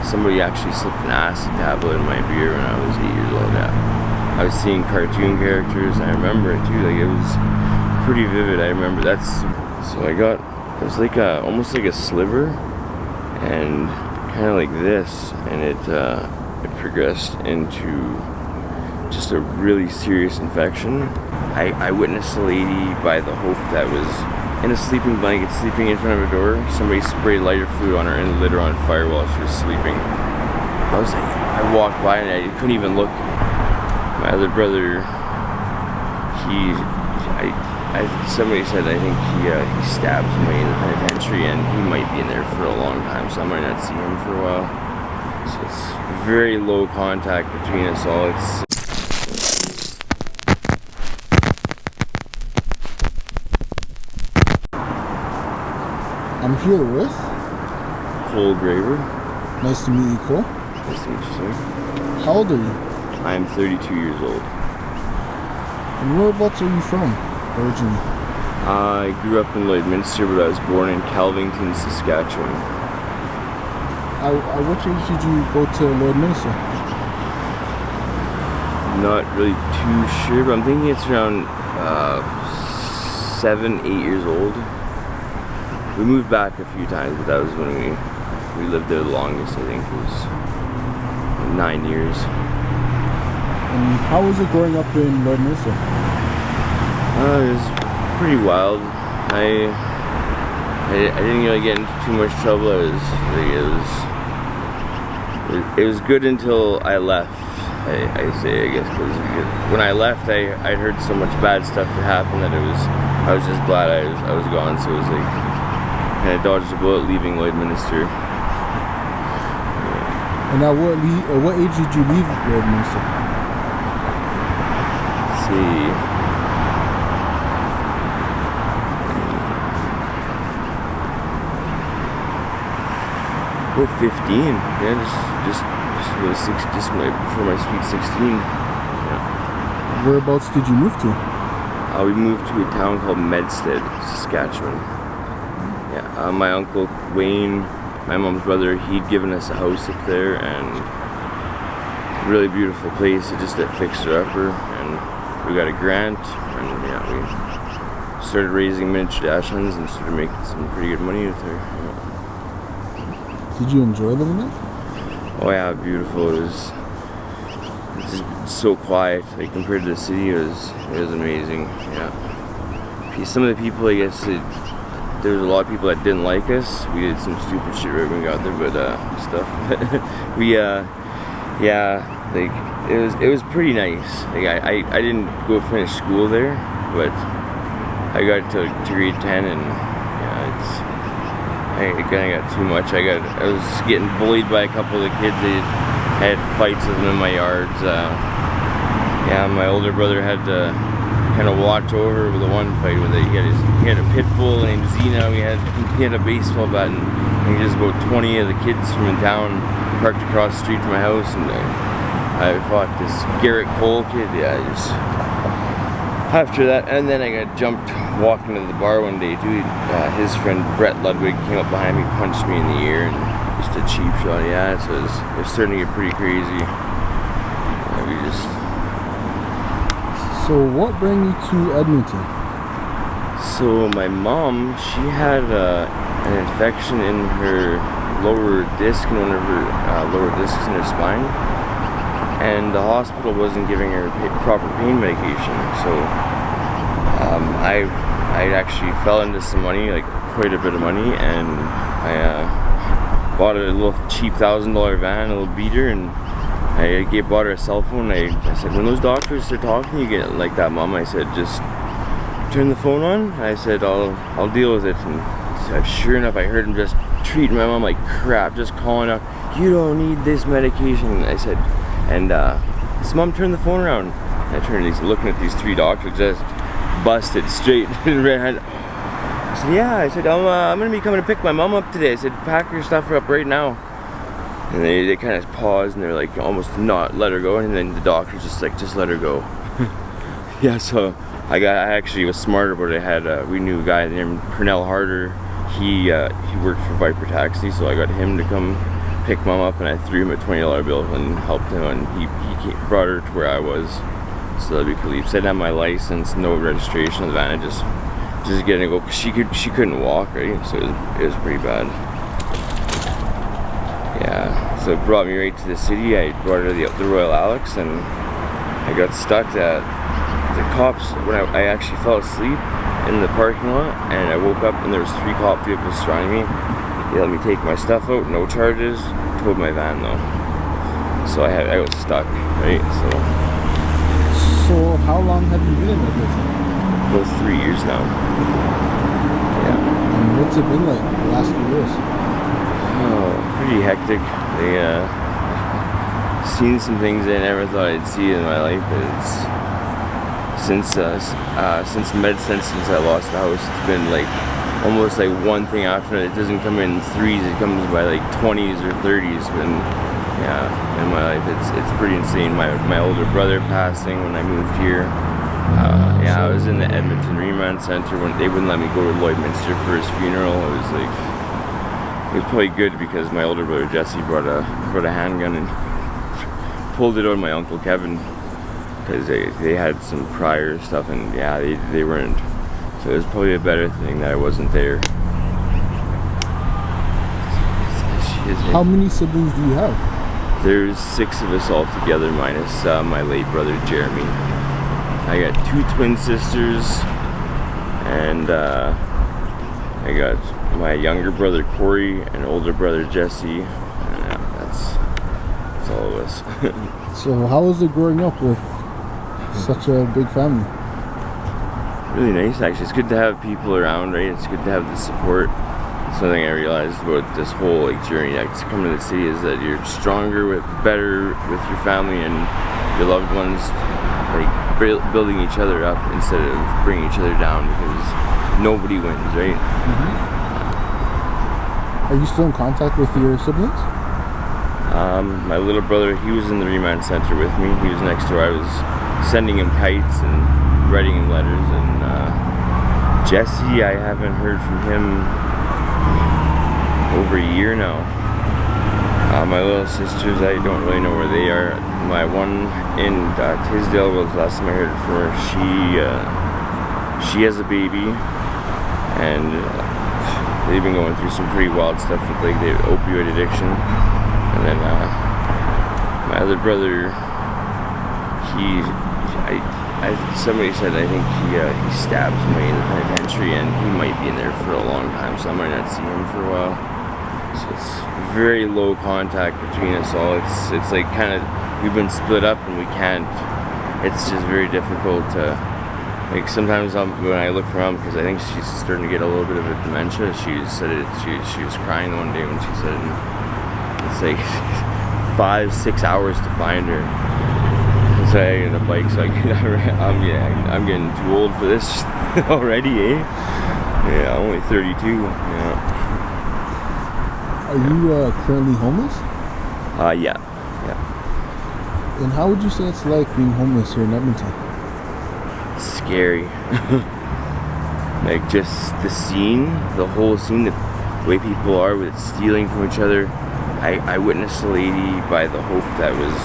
somebody actually slipped an acid tablet in my beer when I was 8 years old. Yeah, I was seeing cartoon characters. I remember it too. Like, it was pretty vivid. I remember so I got, it was like almost like a sliver, and kind of like this, and it progressed into just a really serious infection. I witnessed a lady by the Hope that was in a sleeping blanket, sleeping in front of a door. Somebody sprayed lighter fluid on her and lit her on fire while she was sleeping. I walked by and I couldn't even look. My other brother, somebody said I think he stabbed somebody in the penitentiary, and he might be in there for a long time, so I might not see him for a while. So it's very low contact between us all. I'm here with Cole Graver. Nice to meet you, Cole. Nice to meet you, sir. How old are you? I'm 32 years old. And whereabouts are you from, originally? I grew up in Lloydminster, but I was born in Calvington, Saskatchewan. At what age did you go to Lloydminster? Not really too sure, but I'm thinking it's around 7, 8 years old. We moved back a few times, but that was when we lived there the longest. I think it was 9 years. And how was it growing up in Lloydminster? It was pretty wild. I didn't really get into too much trouble. It was good until I left. I guess, because when I left, I'd heard so much bad stuff that happened that I was just glad I was gone. So it was like, kind of dodged a bullet leaving Lloydminster. And at what age did you leave Lloydminster? Let's see. About 15. Yeah, just before my sweet 16. Yeah. Whereabouts did you move to? We moved to a town called Medstead, Saskatchewan. Yeah, my uncle Wayne, my mom's brother, he'd given us a house up there, and really beautiful place. It just a fixer-upper, and we got a grant, and yeah, we started raising miniature dachshunds and started making some pretty good money with her. Yeah. Did you enjoy living there? Oh yeah, beautiful. It was just so quiet. Like, compared to the city, it was amazing. Yeah. Some of the people, I guess, there was a lot of people that didn't like us. We did some stupid shit right when we got there, but stuff. Yeah, like it was pretty nice. Like, I didn't go finish school there, but I got to grade 10, and yeah, it kind of got too much. I was getting bullied by a couple of the kids. I had fights with them in my yards. Yeah, my older brother had to kind of watch over with the one fight with it. He had a pit bull named Zeno. He had a baseball bat, and I think there's about 20 of the kids from in town parked across the street from my house, and I fought this Garrett Cole kid. Yeah, just after that, and then I got jumped walking to the bar one day too. His friend Brett Ludwig came up behind me, punched me in the ear, and just a cheap shot. Yeah, so it was starting to get pretty crazy. So what brought you to Edmonton? So my mom, she had an infection in her lower disc, in one of her lower discs in her spine, and the hospital wasn't giving her proper pain medication. So I actually fell into some money, like quite a bit of money, and I bought a little cheap $1,000 van, a little beater, and I bought her a cell phone. I said, when those doctors start talking, you get like that, Mom. I said, just turn the phone on. I said, I'll deal with it. And sure enough, I heard him just treating my mom like crap, just calling out, you don't need this medication. I said, and so Mom, turn the phone around. And I turned, he's looking at these 3 doctors, just busted straight in red hand. I said, yeah. I said, I'm gonna be coming to pick my mom up today. I said, pack your stuff up right now. And they kind of paused, and they're like, almost not let her go, and then the doctor's just like, just let her go. Yeah, so I actually was smarter about it. We knew a guy named Pernell Harder. He worked for Viper Taxi, so I got him to come picked Mom up and I threw him a $20 bill and helped him, and he brought her to where I was. So that'd be cool. He said I had my license, no registration of the van, and just getting to go, because she couldn't walk, right? So it was pretty bad. Yeah, so it brought me right to the city. I brought her to the Royal Alex, and I got stuck at the cops when I actually fell asleep in the parking lot, and I woke up and there was 3 cop vehicles surrounding me. They let me take my stuff out, no charges, towed my van though. So I was stuck, right? So how long have you been in Edmonton? About 3 years now. Yeah. And what's it been like the last few years? Oh, pretty hectic. Seen some things I never thought I'd see in my life, but it's since MedSense, since I lost the house, it's been like almost like one thing after it. It doesn't come in threes, it comes by like 20s or 30s. But yeah, in my life it's pretty insane. My older brother passing when I moved here. Yeah, I was in the Edmonton Remand Center when they wouldn't let me go to Lloydminster for his funeral. It was like, it was probably good because my older brother Jesse brought a handgun and pulled it on my uncle Kevin, because they had some prior stuff, and yeah, they weren't. So it was probably a better thing that I wasn't there. How many siblings do you have? There's 6 of us all together, minus my late brother Jeremy. I got 2 twin sisters, and I got my younger brother Corey and older brother Jesse. And that's all of us. So how was it growing up with such a big family? Really nice, actually. It's good to have people around, right? It's good to have the support. Something I realized about this whole journey to come to the city is that you're stronger, better with your family and your loved ones, building each other up instead of bringing each other down, because nobody wins, right? Mm-hmm. Are you still in contact with your siblings? My little brother, he was in the Remand Center with me. He was next door. I was sending him kites and writing him letters. And Jesse, I haven't heard from him over a year now. My little sisters, I don't really know where they are. My one in Tisdale was the last time I heard from her. She has a baby, and they've been going through some pretty wild stuff with like the opioid addiction. And then my other brother, somebody said I think he stabbed somebody in the penitentiary, and he might be in there for a long time, so I might not see him for a while. So it's very low contact between us all. It's like kind of, we've been split up and we can't, it's just very difficult to, like sometimes when I look for Mom, because I think she's starting to get a little bit of a dementia. She said she was crying one day when she said it's like 5-6 hours to find her. So I get a bike, so I'm getting too old for this already, eh? Yeah, I'm only 32. Yeah. Are you currently homeless? Yeah. And how would you say it's like being homeless here in Edmonton? It's scary. Like just the scene, the whole scene, the way people are with stealing from each other. I witnessed a lady by the Hope that was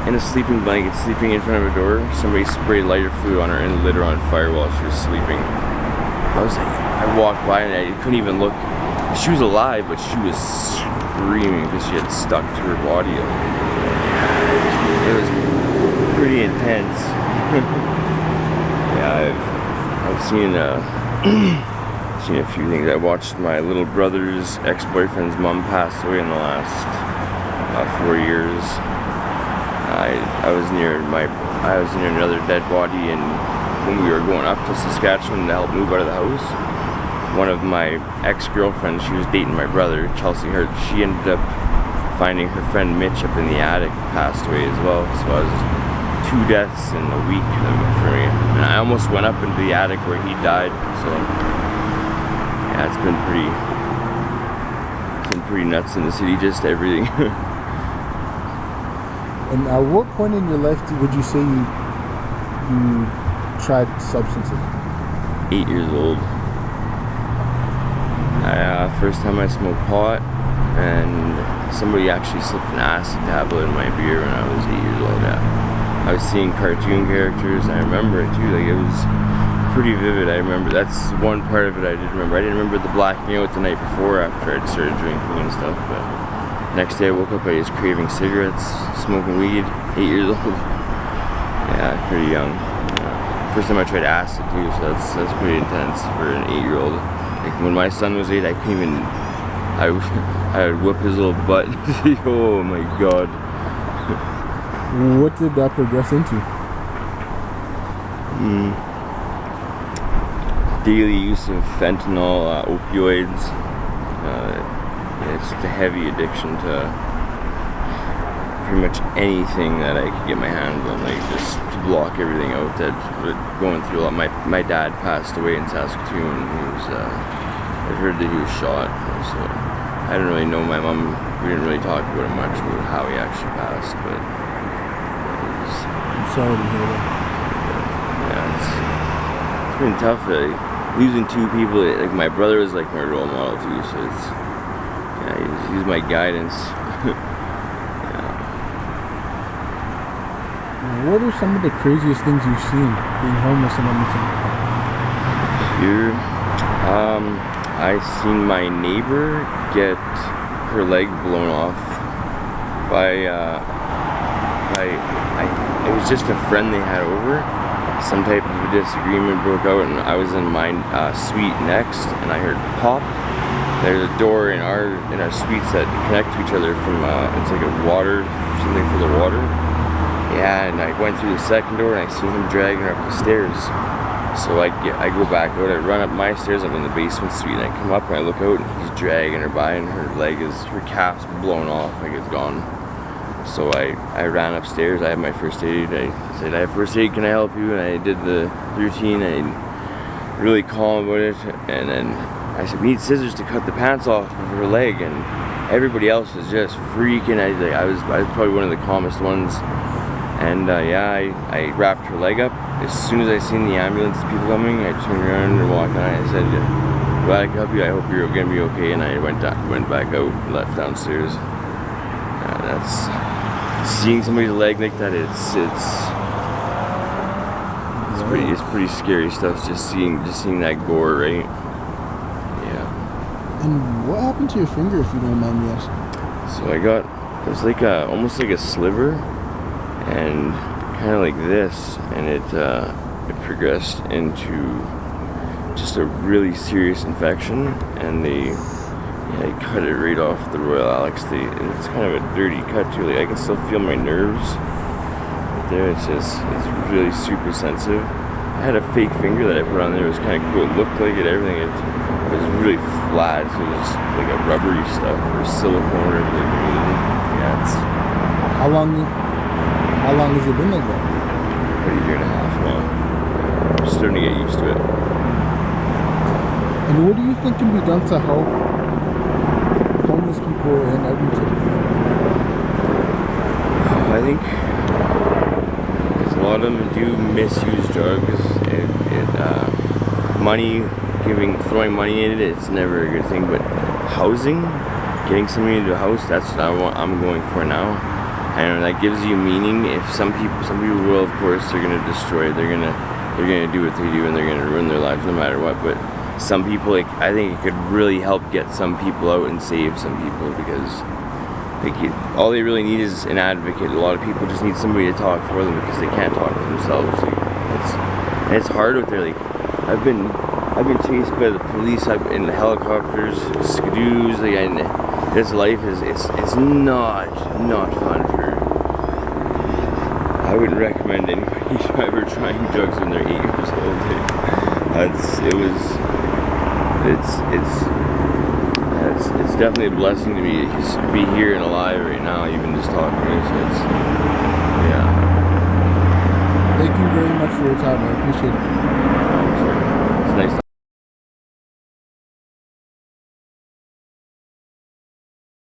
in a sleeping blanket, sleeping in front of a door. Somebody sprayed lighter fluid on her and lit her on fire while she was sleeping. I walked by and I couldn't even look. She was alive, but she was screaming because she had stuck to her body. It was pretty intense. Yeah, I've seen seen a few things. I watched my little brother's ex-boyfriend's mom pass away in the last 4 years. I was near another dead body, and when we were going up to Saskatchewan to help move out of the house, one of my ex-girlfriends, she was dating my brother, Chelsea Hurt, she ended up finding her friend Mitch up in the attic, passed away as well. So I was 2 deaths in a week for me. And I almost went up into the attic where he died. So yeah, it's been pretty nuts in the city, just everything. And at what point in your life would you say you tried substances? 8 years old. First time I smoked pot, and somebody actually slipped an acid tablet in my beer when I was 8 years old. Yeah, I was seeing cartoon characters, and I remember it too. Like, it was pretty vivid. I remember, that's one part of it I did remember. I didn't remember the blacking out the night before after I'd started drinking and stuff, but next day I woke up, I was craving cigarettes, smoking weed, 8 years old. Yeah, pretty young. Yeah. First time I tried acid too, so that's pretty intense for an 8-year-old. Like, when my son was 8, I couldn't even, I would whip his little butt. Oh my god. What did that progress into? Daily use of fentanyl, opioids. It's just a heavy addiction to pretty much anything that I could get my hands on, like, just to block everything out. That going through a lot. My dad passed away in Saskatoon. He was, I heard that he was shot. So I didn't really know my mom. We didn't really talk about it much about how he actually passed, but I'm sorry to hear that. yeah, it's been tough. Losing 2 people. Like, my brother was like my role model too, so it's, yeah, he's my guidance. What are some of the craziest things you've seen being homeless in Edmonton? Here, I seen my neighbor get her leg blown off by it was just a friend they had over. Some type of a disagreement broke out, and I was in my suite next, and I heard pop. There's a door in our suites that connect to each other from it's like a water, something for the water. Yeah, and I went through the second door, and I seen him dragging her up the stairs. So I go back out, I run up my stairs, I'm in the basement suite, and I come up and I look out, and he's dragging her by, and her calf's blown off, like it's gone. So I ran upstairs, I had my first aid, I said, I have first aid, can I help you? And I did the routine, I really calm about it, and then I said, we need scissors to cut the pants off of her leg, and everybody else was just freaking. I was probably one of the calmest ones. And yeah, I wrapped her leg up. As soon as I seen the ambulance people coming, I turned around and walked on. I said, glad I could help you. I hope you're gonna be okay. And I went back out, left downstairs. That's seeing somebody's leg like that. It's pretty scary stuff. Just seeing that gore, right? Yeah. And what happened to your finger, if you don't mind me asking? So it was like almost like a sliver, and kind of like this, and it progressed into just a really serious infection, and they cut it right off the Royal Alex. It's kind of a dirty cut too. Like, I can still feel my nerves right there. It's really super sensitive. I had a fake finger that I put on there. It was kind of cool. It looked like it. Everything. It was really flat. So it was like a rubbery stuff or silicone or everything. Yeah, it's. How long has it been like that? About a year and a half now. I'm starting to get used to it. And what do you think can be done to help homeless people in Edmonton? I think because a lot of them do misuse drugs. Throwing money in it's never a good thing. But housing, getting somebody into a house, that's what I'm going for now. And that gives you meaning. If some people will, of course, they're gonna destroy it. They're gonna do what they do, and they're gonna ruin their lives no matter what. But some people, like, I think it could really help get some people out and save some people, because all they really need is an advocate. A lot of people just need somebody to talk for them because they can't talk for themselves. Like, it's hard out there. Like, I've been chased by the police. I've been in the helicopters, skidoos. Like, this life it's not fun for. I wouldn't recommend anybody ever trying drugs when they're 8 years old. It's definitely a blessing to be here and alive right now, even just talking to you. So yeah. Thank you very much for your time. I appreciate it.